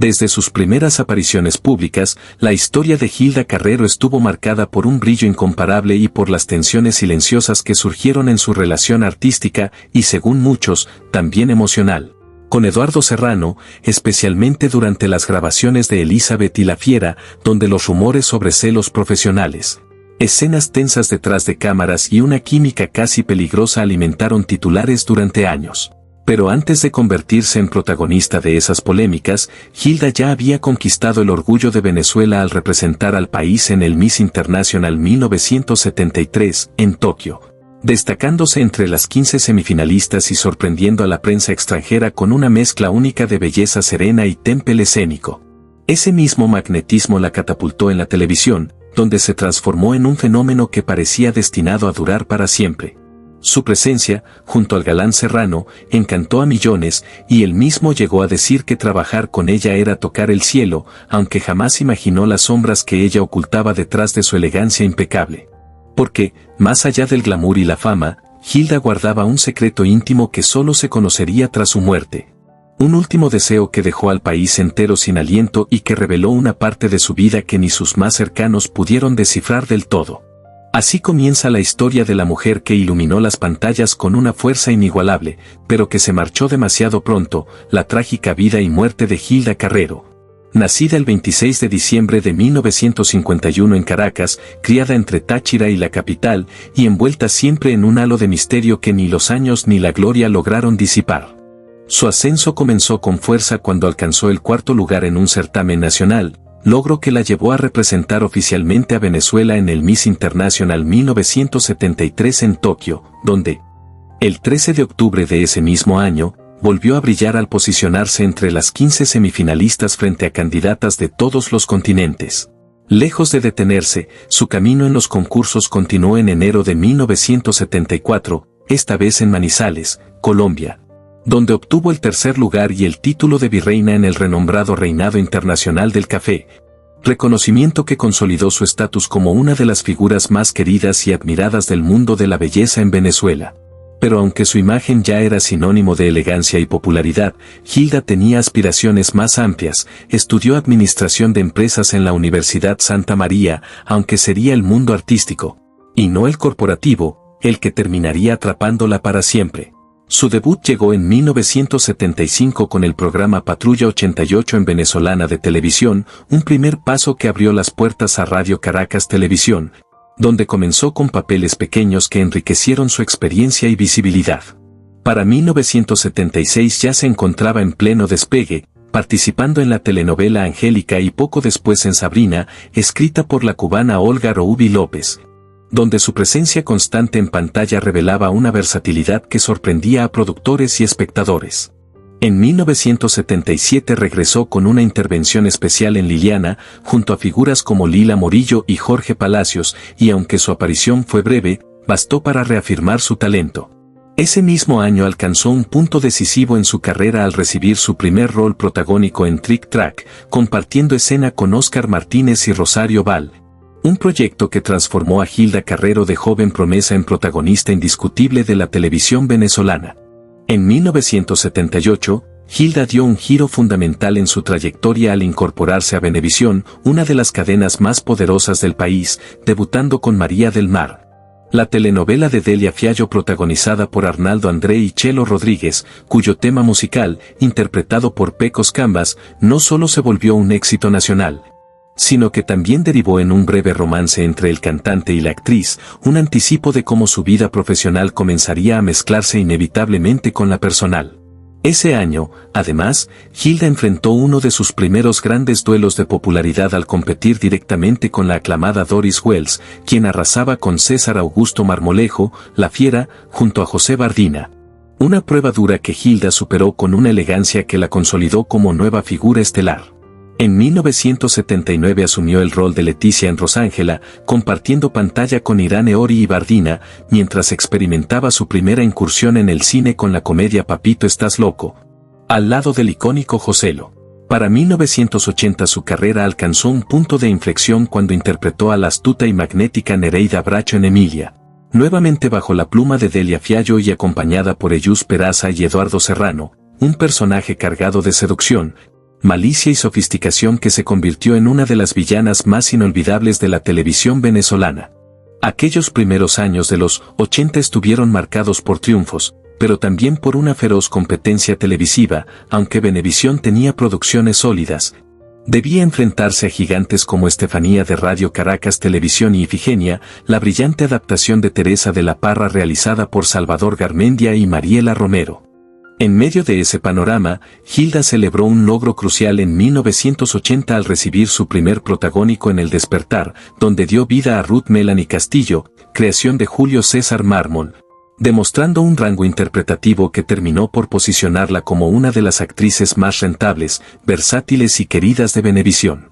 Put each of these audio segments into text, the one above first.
Desde sus primeras apariciones públicas, la historia de Hilda Carrero estuvo marcada por un brillo incomparable y por las tensiones silenciosas que surgieron en su relación artística y, según muchos, también emocional, con Eduardo Serrano, especialmente durante las grabaciones de Elizabeth y la Fiera, donde los rumores sobre celos profesionales, escenas tensas detrás de cámaras y una química casi peligrosa alimentaron titulares durante años. Pero antes de convertirse en protagonista de esas polémicas, Hilda ya había conquistado el orgullo de Venezuela al representar al país en el Miss International 1973, en Tokio, destacándose entre las 15 semifinalistas y sorprendiendo a la prensa extranjera con una mezcla única de belleza serena y temple escénico. Ese mismo magnetismo la catapultó en la televisión, donde se transformó en un fenómeno que parecía destinado a durar para siempre. Su presencia, junto al galán Serrano, encantó a millones, y él mismo llegó a decir que trabajar con ella era tocar el cielo, aunque jamás imaginó las sombras que ella ocultaba detrás de su elegancia impecable. Porque, más allá del glamour y la fama, Hilda guardaba un secreto íntimo que solo se conocería tras su muerte. Un último deseo que dejó al país entero sin aliento y que reveló una parte de su vida que ni sus más cercanos pudieron descifrar del todo. Así comienza la historia de la mujer que iluminó las pantallas con una fuerza inigualable, pero que se marchó demasiado pronto, la trágica vida y muerte de Hilda Carrero. Nacida el 26 de diciembre de 1951 en Caracas, criada entre Táchira y la capital, y envuelta siempre en un halo de misterio que ni los años ni la gloria lograron disipar. Su ascenso comenzó con fuerza cuando alcanzó el 4º lugar en un certamen nacional, logro que la llevó a representar oficialmente a Venezuela en el Miss International 1973 en Tokio, donde, el 13 de octubre de ese mismo año, volvió a brillar al posicionarse entre las 15 semifinalistas frente a candidatas de todos los continentes. Lejos de detenerse, su camino en los concursos continuó en enero de 1974, esta vez en Manizales, Colombia, donde obtuvo el 3er lugar y el título de virreina en el renombrado Reinado Internacional del Café, reconocimiento que consolidó su estatus como una de las figuras más queridas y admiradas del mundo de la belleza en Venezuela. Pero aunque su imagen ya era sinónimo de elegancia y popularidad, Hilda tenía aspiraciones más amplias. Estudió administración de empresas en la Universidad Santa María, aunque sería el mundo artístico, y no el corporativo, el que terminaría atrapándola para siempre. Su debut llegó en 1975 con el programa Patrulla 88 en Venezolana de Televisión, un primer paso que abrió las puertas a Radio Caracas Televisión, donde comenzó con papeles pequeños que enriquecieron su experiencia y visibilidad. Para 1976 ya se encontraba en pleno despegue, participando en la telenovela Angélica y poco después en Sabrina, escrita por la cubana Olga Roubi López, donde su presencia constante en pantalla revelaba una versatilidad que sorprendía a productores y espectadores. En 1977 regresó con una intervención especial en Liliana, junto a figuras como Lila Morillo y Jorge Palacios, y aunque su aparición fue breve, bastó para reafirmar su talento. Ese mismo año alcanzó un punto decisivo en su carrera al recibir su primer rol protagónico en Trick Track, compartiendo escena con Óscar Martínez y Rosario Val. Un proyecto que transformó a Hilda Carrero de joven promesa en protagonista indiscutible de la televisión venezolana. En 1978, Hilda dio un giro fundamental en su trayectoria al incorporarse a Venevisión, una de las cadenas más poderosas del país, debutando con María del Mar, la telenovela de Delia Fiallo protagonizada por Arnaldo André y Chelo Rodríguez, cuyo tema musical, interpretado por Pecos Canvas, no solo se volvió un éxito nacional, sino que también derivó en un breve romance entre el cantante y la actriz, un anticipo de cómo su vida profesional comenzaría a mezclarse inevitablemente con la personal. Ese año, además, Hilda enfrentó uno de sus primeros grandes duelos de popularidad al competir directamente con la aclamada Doris Wells, quien arrasaba con César Augusto Marmolejo, La Fiera, junto a José Bardina. Una prueba dura que Hilda superó con una elegancia que la consolidó como nueva figura estelar. En 1979 asumió el rol de Leticia en Rosángela, compartiendo pantalla con Irane Ori y Bardina, mientras experimentaba su primera incursión en el cine con la comedia Papito ¿Estás loco?, al lado del icónico Joselo. Para 1980 su carrera alcanzó un punto de inflexión cuando interpretó a la astuta y magnética Nereida Bracho en Emilia, nuevamente bajo la pluma de Delia Fiallo y acompañada por Eyus Peraza y Eduardo Serrano, un personaje cargado de seducción, malicia y sofisticación que se convirtió en una de las villanas más inolvidables de la televisión venezolana. Aquellos primeros años de los 80 estuvieron marcados por triunfos, pero también por una feroz competencia televisiva, aunque Venevisión tenía producciones sólidas. Debía enfrentarse a gigantes como Estefanía de Radio Caracas Televisión y Ifigenia, la brillante adaptación de Teresa de la Parra realizada por Salvador Garmendia y Mariela Romero. En medio de ese panorama, Gilda celebró un logro crucial en 1980 al recibir su primer protagónico en El Despertar, donde dio vida a Ruth Melanie Castillo, creación de Julio César Mármol, demostrando un rango interpretativo que terminó por posicionarla como una de las actrices más rentables, versátiles y queridas de Venevisión.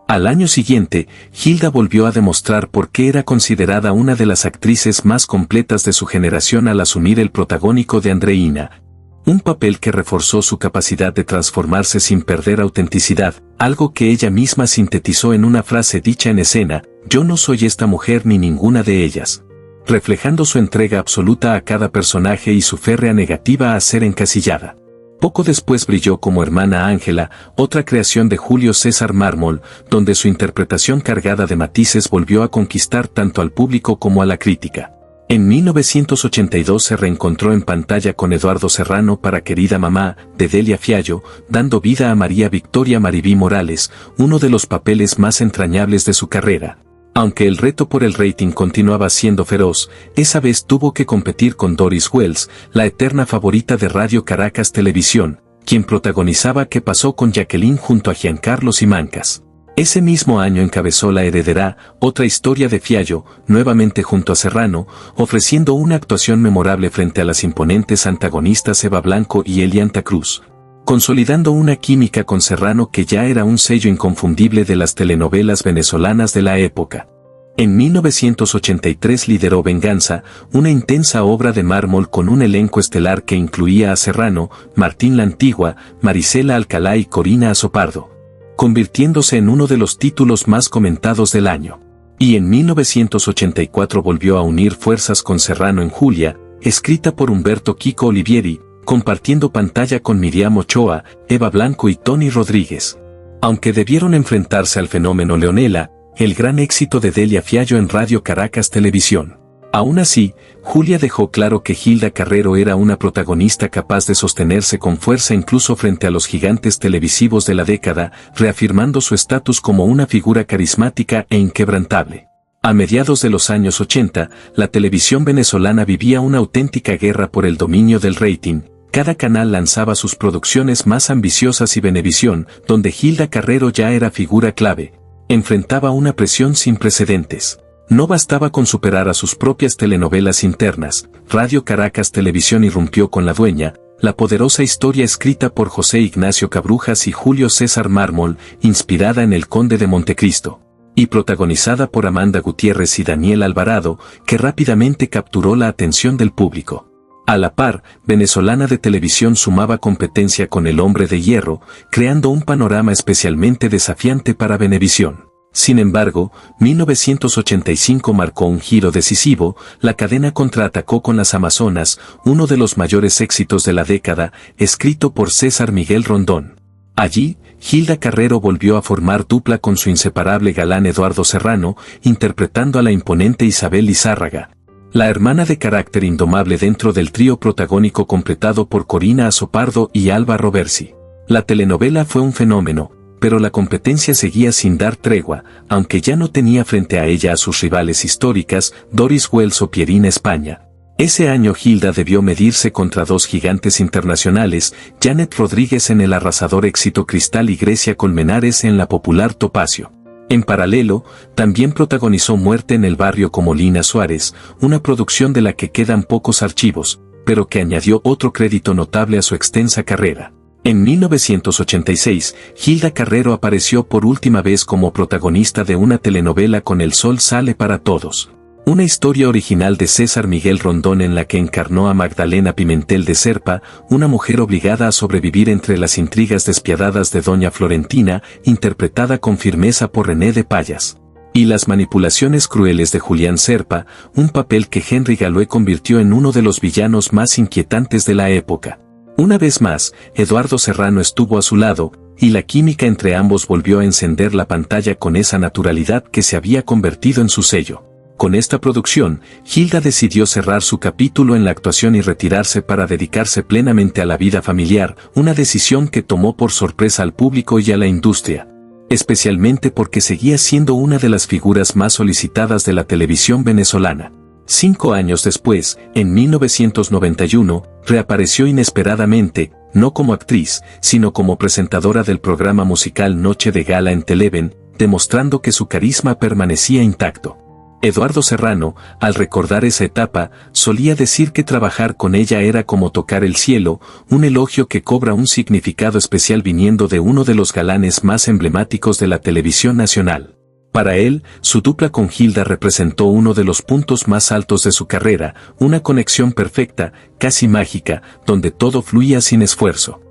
Al año siguiente, Gilda volvió a demostrar por qué era considerada una de las actrices más completas de su generación al asumir el protagónico de Andreina, un papel que reforzó su capacidad de transformarse sin perder autenticidad, algo que ella misma sintetizó en una frase dicha en escena: "Yo no soy esta mujer ni ninguna de ellas", reflejando su entrega absoluta a cada personaje y su férrea negativa a ser encasillada. Poco después brilló como Hermana Ángela, otra creación de Julio César Mármol, donde su interpretación cargada de matices volvió a conquistar tanto al público como a la crítica. En 1982 se reencontró en pantalla con Eduardo Serrano para Querida Mamá, de Delia Fiallo, dando vida a María Victoria Maribí Morales, uno de los papeles más entrañables de su carrera. Aunque el reto por el rating continuaba siendo feroz, esa vez tuvo que competir con Doris Wells, la eterna favorita de Radio Caracas Televisión, quien protagonizaba ¿Qué pasó con Jacqueline junto a Giancarlo Simancas? Ese mismo año encabezó La Heredera, otra historia de Fiallo, nuevamente junto a Serrano, ofreciendo una actuación memorable frente a las imponentes antagonistas Eva Blanco y Elianta Cruz, consolidando una química con Serrano que ya era un sello inconfundible de las telenovelas venezolanas de la época. En 1983 lideró Venganza, una intensa obra de Mármol con un elenco estelar que incluía a Serrano, Martín La Antigua, Marisela Alcalá y Corina Azopardo, convirtiéndose en uno de los títulos más comentados del año. Y en 1984 volvió a unir fuerzas con Serrano en Julia, escrita por Humberto Kiko Olivieri, compartiendo pantalla con Miriam Ochoa, Eva Blanco y Tony Rodríguez. Aunque debieron enfrentarse al fenómeno Leonela, el gran éxito de Delia Fiallo en Radio Caracas Televisión. Aún así, Julia dejó claro que Gilda Carrero era una protagonista capaz de sostenerse con fuerza incluso frente a los gigantes televisivos de la década, reafirmando su estatus como una figura carismática e inquebrantable. A mediados de los años 80, la televisión venezolana vivía una auténtica guerra por el dominio del rating. Cada canal lanzaba sus producciones más ambiciosas y Venevisión, donde Gilda Carrero ya era figura clave, enfrentaba una presión sin precedentes. No bastaba con superar a sus propias telenovelas internas, Radio Caracas Televisión irrumpió con La Dueña, la poderosa historia escrita por José Ignacio Cabrujas y Julio César Mármol, inspirada en El Conde de Montecristo, y protagonizada por Amanda Gutiérrez y Daniel Alvarado, que rápidamente capturó la atención del público. A la par, Venezolana de Televisión sumaba competencia con El Hombre de Hierro, creando un panorama especialmente desafiante para Venevisión. Sin embargo, 1985 marcó un giro decisivo, la cadena contraatacó con Las Amazonas, uno de los mayores éxitos de la década, escrito por César Miguel Rondón. Allí, Gilda Carrero volvió a formar dupla con su inseparable galán Eduardo Serrano, interpretando a la imponente Isabel Lizárraga, la hermana de carácter indomable dentro del trío protagónico completado por Corina Azopardo y Alba Roversi. La telenovela fue un fenómeno, pero la competencia seguía sin dar tregua, aunque ya no tenía frente a ella a sus rivales históricas, Doris Wells o Pierina España. Ese año Gilda debió medirse contra dos gigantes internacionales, Janet Rodríguez en el arrasador éxito Cristal y Grecia Colmenares en la popular Topacio. En paralelo, también protagonizó Muerte en el Barrio como Lina Suárez, una producción de la que quedan pocos archivos, pero que añadió otro crédito notable a su extensa carrera. En 1986, Gilda Carrero apareció por última vez como protagonista de una telenovela con El Sol Sale para Todos, una historia original de César Miguel Rondón en la que encarnó a Magdalena Pimentel de Serpa, una mujer obligada a sobrevivir entre las intrigas despiadadas de Doña Florentina, interpretada con firmeza por René de Payas, y las manipulaciones crueles de Julián Serpa, un papel que Henry Galoé convirtió en uno de los villanos más inquietantes de la época. Una vez más, Eduardo Serrano estuvo a su lado, y la química entre ambos volvió a encender la pantalla con esa naturalidad que se había convertido en su sello. Con esta producción, Hilda decidió cerrar su capítulo en la actuación y retirarse para dedicarse plenamente a la vida familiar, una decisión que tomó por sorpresa al público y a la industria, especialmente porque seguía siendo una de las figuras más solicitadas de la televisión venezolana. 5 años después, en 1991, reapareció inesperadamente, no como actriz, sino como presentadora del programa musical Noche de Gala en Televen, demostrando que su carisma permanecía intacto. Eduardo Serrano, al recordar esa etapa, solía decir que trabajar con ella era como tocar el cielo, un elogio que cobra un significado especial viniendo de uno de los galanes más emblemáticos de la televisión nacional. Para él, su dupla con Hilda representó uno de los puntos más altos de su carrera, una conexión perfecta, casi mágica, donde todo fluía sin esfuerzo.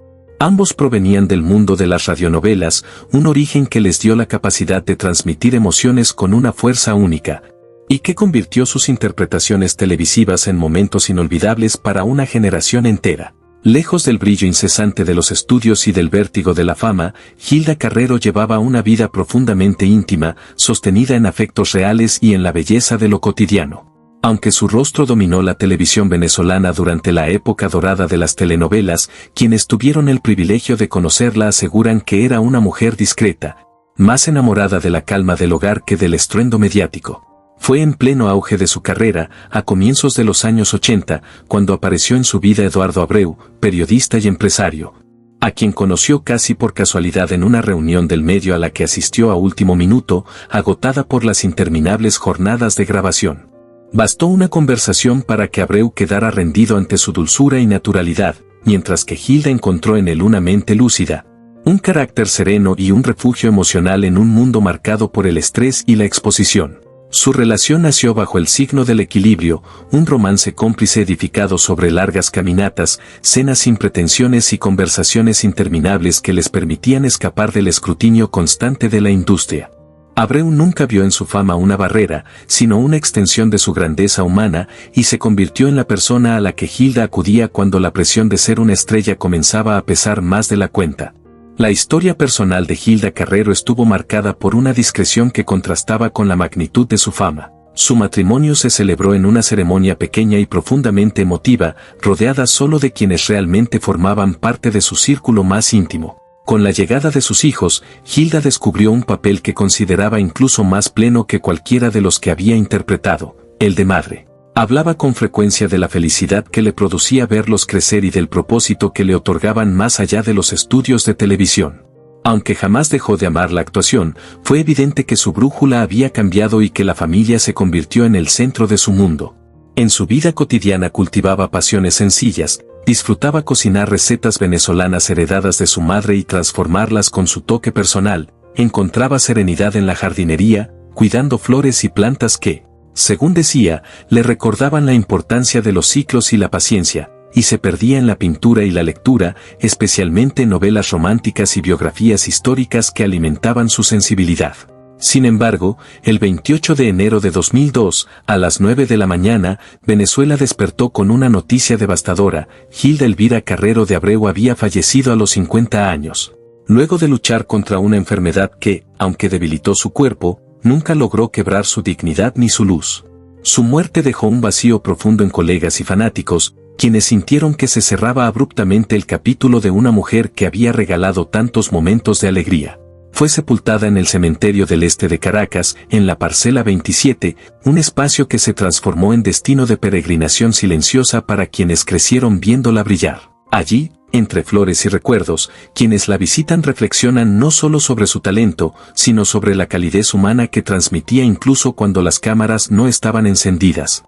Ambos provenían del mundo de las radionovelas, un origen que les dio la capacidad de transmitir emociones con una fuerza única, y que convirtió sus interpretaciones televisivas en momentos inolvidables para una generación entera. Lejos del brillo incesante de los estudios y del vértigo de la fama, Hilda Carrero llevaba una vida profundamente íntima, sostenida en afectos reales y en la belleza de lo cotidiano. Aunque su rostro dominó la televisión venezolana durante la época dorada de las telenovelas, quienes tuvieron el privilegio de conocerla aseguran que era una mujer discreta, más enamorada de la calma del hogar que del estruendo mediático. Fue en pleno auge de su carrera, a comienzos de los años 80, cuando apareció en su vida Eduardo Abreu, periodista y empresario, a quien conoció casi por casualidad en una reunión del medio a la que asistió a último minuto, agotada por las interminables jornadas de grabación. Bastó una conversación para que Abreu quedara rendido ante su dulzura y naturalidad, mientras que Hilda encontró en él una mente lúcida, un carácter sereno y un refugio emocional en un mundo marcado por el estrés y la exposición. Su relación nació bajo el signo del equilibrio, un romance cómplice edificado sobre largas caminatas, cenas sin pretensiones y conversaciones interminables que les permitían escapar del escrutinio constante de la industria. Abreu nunca vio en su fama una barrera, sino una extensión de su grandeza humana, y se convirtió en la persona a la que Hilda acudía cuando la presión de ser una estrella comenzaba a pesar más de la cuenta. La historia personal de Hilda Carrero estuvo marcada por una discreción que contrastaba con la magnitud de su fama. Su matrimonio se celebró en una ceremonia pequeña y profundamente emotiva, rodeada solo de quienes realmente formaban parte de su círculo más íntimo. Con la llegada de sus hijos, Hilda descubrió un papel que consideraba incluso más pleno que cualquiera de los que había interpretado, el de madre. Hablaba con frecuencia de la felicidad que le producía verlos crecer y del propósito que le otorgaban más allá de los estudios de televisión. Aunque jamás dejó de amar la actuación, fue evidente que su brújula había cambiado y que la familia se convirtió en el centro de su mundo. En su vida cotidiana cultivaba pasiones sencillas, disfrutaba cocinar recetas venezolanas heredadas de su madre y transformarlas con su toque personal, encontraba serenidad en la jardinería, cuidando flores y plantas que, según decía, le recordaban la importancia de los ciclos y la paciencia, y se perdía en la pintura y la lectura, especialmente novelas románticas y biografías históricas que alimentaban su sensibilidad. Sin embargo, el 28 de enero de 2002, a las 9 de la mañana, Venezuela despertó con una noticia devastadora: Hilda Elvira Carrero de Abreu había fallecido a los 50 años. Luego de luchar contra una enfermedad que, aunque debilitó su cuerpo, nunca logró quebrar su dignidad ni su luz. Su muerte dejó un vacío profundo en colegas y fanáticos, quienes sintieron que se cerraba abruptamente el capítulo de una mujer que había regalado tantos momentos de alegría. Fue sepultada en el cementerio del este de Caracas, en la Parcela 27, un espacio que se transformó en destino de peregrinación silenciosa para quienes crecieron viéndola brillar. Allí, entre flores y recuerdos, quienes la visitan reflexionan no solo sobre su talento, sino sobre la calidez humana que transmitía incluso cuando las cámaras no estaban encendidas.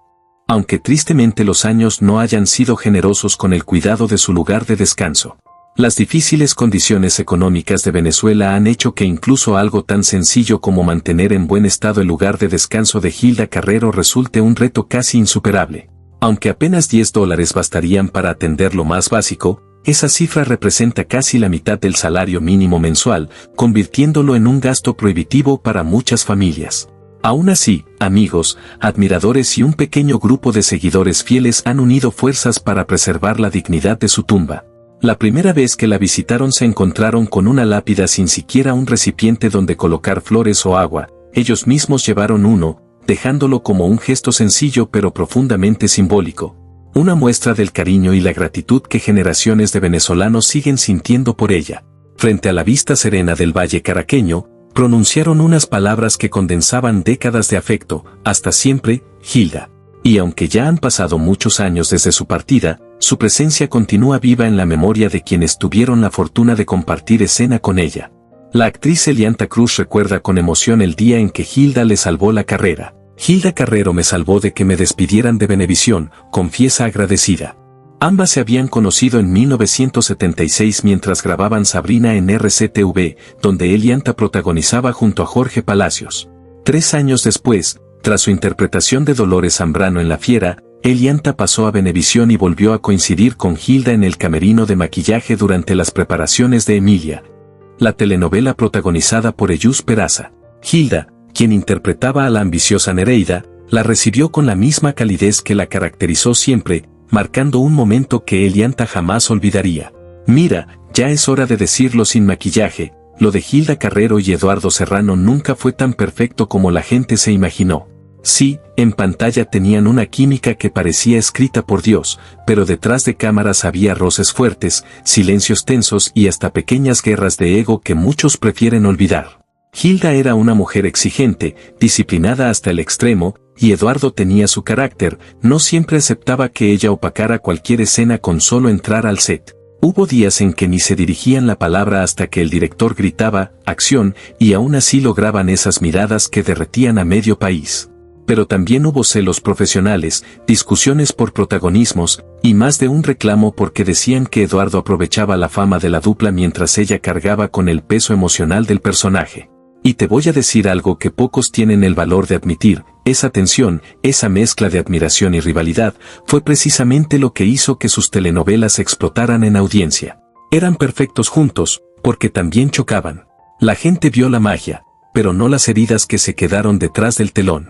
Aunque tristemente los años no hayan sido generosos con el cuidado de su lugar de descanso. Las difíciles condiciones económicas de Venezuela han hecho que incluso algo tan sencillo como mantener en buen estado el lugar de descanso de Hilda Carrero resulte un reto casi insuperable. Aunque apenas $10 bastarían para atender lo más básico, esa cifra representa casi la mitad del salario mínimo mensual, convirtiéndolo en un gasto prohibitivo para muchas familias. Aún así, amigos, admiradores y un pequeño grupo de seguidores fieles han unido fuerzas para preservar la dignidad de su tumba. La primera vez que la visitaron se encontraron con una lápida sin siquiera un recipiente donde colocar flores o agua. Ellos mismos llevaron uno, dejándolo como un gesto sencillo pero profundamente simbólico. Una muestra del cariño y la gratitud que generaciones de venezolanos siguen sintiendo por ella. Frente a la vista serena del valle caraqueño, pronunciaron unas palabras que condensaban décadas de afecto, hasta siempre, Hilda. Y aunque ya han pasado muchos años desde su partida, su presencia continúa viva en la memoria de quienes tuvieron la fortuna de compartir escena con ella. La actriz Elianta Cruz recuerda con emoción el día en que Hilda le salvó la carrera. Hilda Carrero me salvó de que me despidieran de Venevisión, confiesa agradecida. Ambas se habían conocido en 1976 mientras grababan Sabrina en RCTV, donde Elianta protagonizaba junto a Jorge Palacios. 3 años después, tras su interpretación de Dolores Zambrano en La Fiera, Elianta pasó a Venevisión y volvió a coincidir con Hilda en el camerino de maquillaje durante las preparaciones de Emilia, la telenovela protagonizada por Eyus Peraza. Hilda, quien interpretaba a la ambiciosa Nereida, la recibió con la misma calidez que la caracterizó siempre, marcando un momento que Elianta jamás olvidaría. Mira, ya es hora de decirlo sin maquillaje, lo de Hilda Carrero y Eduardo Serrano nunca fue tan perfecto como la gente se imaginó. Sí, en pantalla tenían una química que parecía escrita por Dios, pero detrás de cámaras había roces fuertes, silencios tensos y hasta pequeñas guerras de ego que muchos prefieren olvidar. Hilda era una mujer exigente, disciplinada hasta el extremo, y Eduardo tenía su carácter, no siempre aceptaba que ella opacara cualquier escena con solo entrar al set. Hubo días en que ni se dirigían la palabra hasta que el director gritaba, acción, y aún así lograban esas miradas que derretían a medio país. Pero también hubo celos profesionales, discusiones por protagonismos, y más de un reclamo porque decían que Eduardo aprovechaba la fama de la dupla mientras ella cargaba con el peso emocional del personaje. Y te voy a decir algo que pocos tienen el valor de admitir, esa tensión, esa mezcla de admiración y rivalidad, fue precisamente lo que hizo que sus telenovelas explotaran en audiencia. Eran perfectos juntos, porque también chocaban. La gente vio la magia, pero no las heridas que se quedaron detrás del telón.